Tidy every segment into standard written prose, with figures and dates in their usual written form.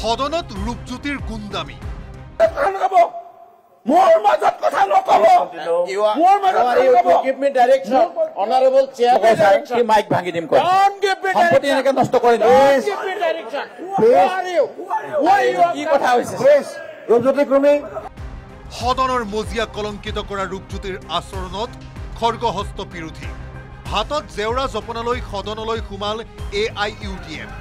সদনত ৰূপজ্যোতিৰ গুণ্ডামি মোৰ মাজত কথা নকব মোৰ মাজত give me direction honorable chair কি মাইক ভাঙি দিম কয় সম্পত্তি এনেকে নষ্ট কৰি please give me direction কি কথা হৈছে প্লিজ ৰূপজ্যোতি ক্ৰমে সদনৰ মজিয়া কলংকিত কৰা ৰূপজ্যোতিৰ আচৰণত খৰ্গহস্ত বিৰোধী হাতত জেওৰা জপনালৈ সদনলৈ সোমাল AIUDF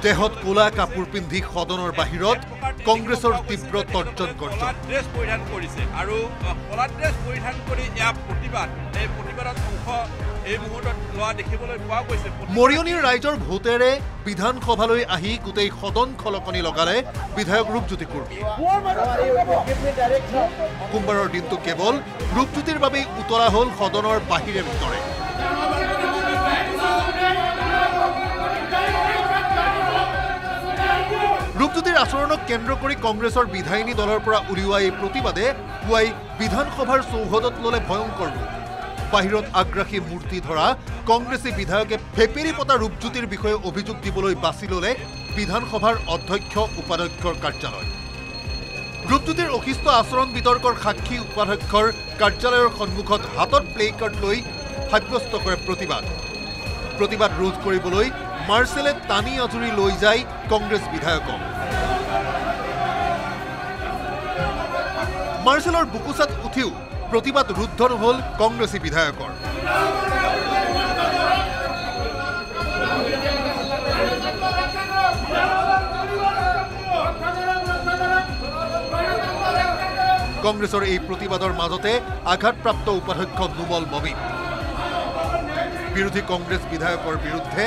দেহত কোলা কাপোৰ পিন্ধি সদনৰ বাহিৰত কংগ্ৰেছৰ তীব্ৰ তৰ্জন গৰ্জন ড্ৰেছ পৰিধান কৰিছে আৰু কলা ড্ৰেছ পৰিধান কৰি এয়া প্ৰতিবাদ এই প্ৰতিবাদত অংশ এই মুহূৰ্তত লোৱা দেখিবলৈ পোৱা গৈছে মৰিয়নিৰ ৰাইজৰ ভোটেৰে বিধানসভালৈ আহি গোটেই সদন খলকনি লগালে বিধায়ক ৰূপজ্যোতি কুৰ্মী সোমবাৰৰ দিনটো কেৱল ৰূপজ্যোতিৰ বাবেই উতলা হ'ল সদনৰ বাহিৰে ভিতৰে ৰূপজ্যোতিৰ আচৰণক কেন্দ্ৰ কৰি কংগ্ৰেছৰ বিধায়িনী দলৰ পৰা উলিওৱা এই প্ৰতিবাদে পুৱাই বিধানসভাৰ চৌহদত ললে ভয়ংকৰ ৰূপ বাহিৰত আগ্ৰাসী মূৰ্তি ধৰা কংগ্ৰেছী বিধায়কে ফেপেৰি পতা ৰূপজ্যোতিৰ বিষয়ে অভিযোগ দিবলৈ বাছি ললে বিধানসভাৰ অধ্যক্ষ উপাধ্যক্ষৰ কাৰ্যালয় ৰূপজ্যোতিৰ অখিষ্ট আচৰণ বিতৰ্কৰ সাক্ষী উপাধ্যক্ষৰ কাৰ্যালয়ৰ সন্মুখত হাতত প্লে কাৰ্ড লৈ সাব্যস্ত কৰে প্ৰতিবাদ ৰোধ কৰিবলৈ মাৰ্চেলে টানি আজুৰি লৈ যায় কংগ্ৰেছ বিধায়কক মাৰ্চেলৰ বুকুচাত উঠিও প্ৰতিবাদ ৰুদ্ধ নহল কংগ্ৰেছী বিধায়কৰ কংগ্ৰেছৰ এই প্ৰতিবাদৰ মাজতে আঘাতপ্ৰাপ্ত উপাধ্যক্ষ নুমল মমিন বিৰোধী কংগ্ৰেছ বিধায়কৰ বিৰুদ্ধে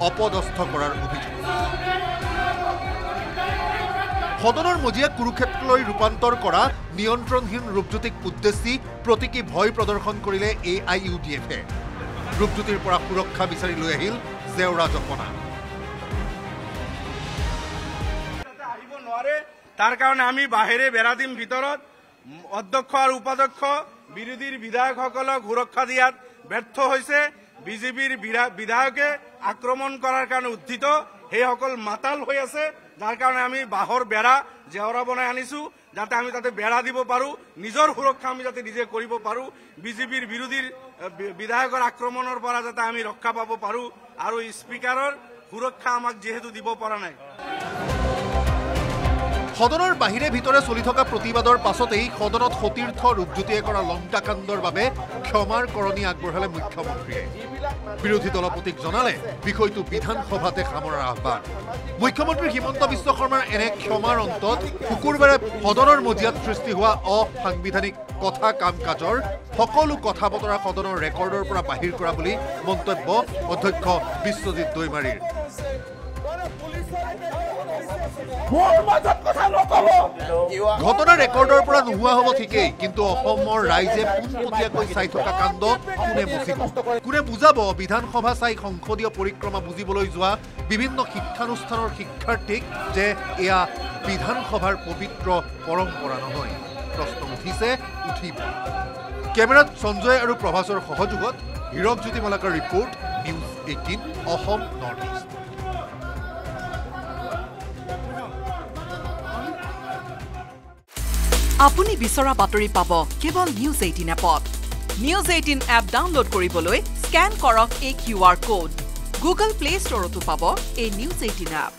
অপদস্থ কৰাৰ অভিযোগ সদনৰ মজিয়াক কুৰুক্ষেত্ৰলৈ ৰূপান্তৰ কৰা নিয়ন্ত্ৰণহীন ৰূপজ্যোতিক উদ্দেশ্যি প্ৰতীকী ভয় প্ৰদৰ্শন কৰিলে AIUDFে ৰূপজ্যোতিৰ পৰা সুৰক্ষা বিচাৰি লৈ আহিল জেওৰা জপনা আহিব নোৱাৰে তাৰ কাৰণে আমি বাহিৰে বেৰা দিম ভিতৰত অধ্যক্ষ আৰু উপাধ্যক্ষ বিৰোধীৰ বিধায়কসকলক সুৰক্ষা দিয়াত ব্যৰ্থ হৈছে বিজেপিৰ বিধায়কে আক্ৰমণ কৰাৰ কাৰণে উদ্ধিত সেইসকল মাতাল হৈ আছে যাৰ কাৰণে আমি বাহৰ বেৰা জেওৰা বনাই আনিছো যাতে আমি তাতে বেৰা দিব পাৰো নিজৰ সুৰক্ষা আমি যাতে নিজে কৰিব পাৰো বিজেপিৰ বিৰোধীৰ বিধায়কৰ আক্ৰমণৰ পৰা যাতে আমি ৰক্ষা পাব পাৰো আৰু স্পিকাৰৰ সুৰক্ষা আমাক যেহেতু দিব পৰা নাই সদনৰ বাহিৰে ভিতৰে চলি থকা প্ৰতিবাদৰ পাছতেই সদনত সতীৰ্থ ৰূপজ্যোতিয়ে কৰা লংকাকাণ্ডৰ বাবে ক্ষমাৰ কৰণী আগবঢ়ালে মুখ্যমন্ত্ৰীয়ে বিৰোধী দলপতিক জনালে বিষয়টো বিধানসভাতে সামৰাৰ আহ্বান মুখ্যমন্ত্ৰী হিমন্ত বিশ্ব শৰ্মাৰ এনে ক্ষমাৰ অন্তত শুকুৰবাৰে সদনৰ মজিয়াত সৃষ্টি হোৱা অসাংবিধানিক কথা কাম কাজৰ সকলো কথা বতৰা সদনৰ ৰেকৰ্ডৰ পৰা বাহিৰ কৰা বুলি মন্তব্য অধ্যক্ষ বিশ্বজিৎ দৈমাৰীৰ ঘটনা ৰেকৰ্ডৰ পৰা নোহোৱা হ'ব ঠিকেই কিন্তু অসমৰ ৰাইজে পোনপটীয়াকৈ চাই থকা কাণ্ড কোনে মুচিব কোনে বুজাব বিধানসভা চাই সংসদীয় পৰিক্ৰমা বুজিবলৈ যোৱা বিভিন্ন শিক্ষানুষ্ঠানৰ শিক্ষাৰ্থীক যে এয়া বিধানসভাৰ পবিত্ৰ পৰম্পৰা নহয় প্ৰশ্ন উঠিছে উঠিব কেমেৰাত সঞ্জয় আৰু প্ৰভাসৰ সহযোগত Hirakjyoti Malakar report news 18 Assam north east আপুনি বিচৰা বাতৰি পাব কেৱল নিউজ 18 এপত নিউজ 18 এপ ডাউনলোড কৰিবলৈ স্ক্যান কৰক এই QR কোড গুগল প্লে ষ্টৰতো পাব এই নিউজ 18 এপ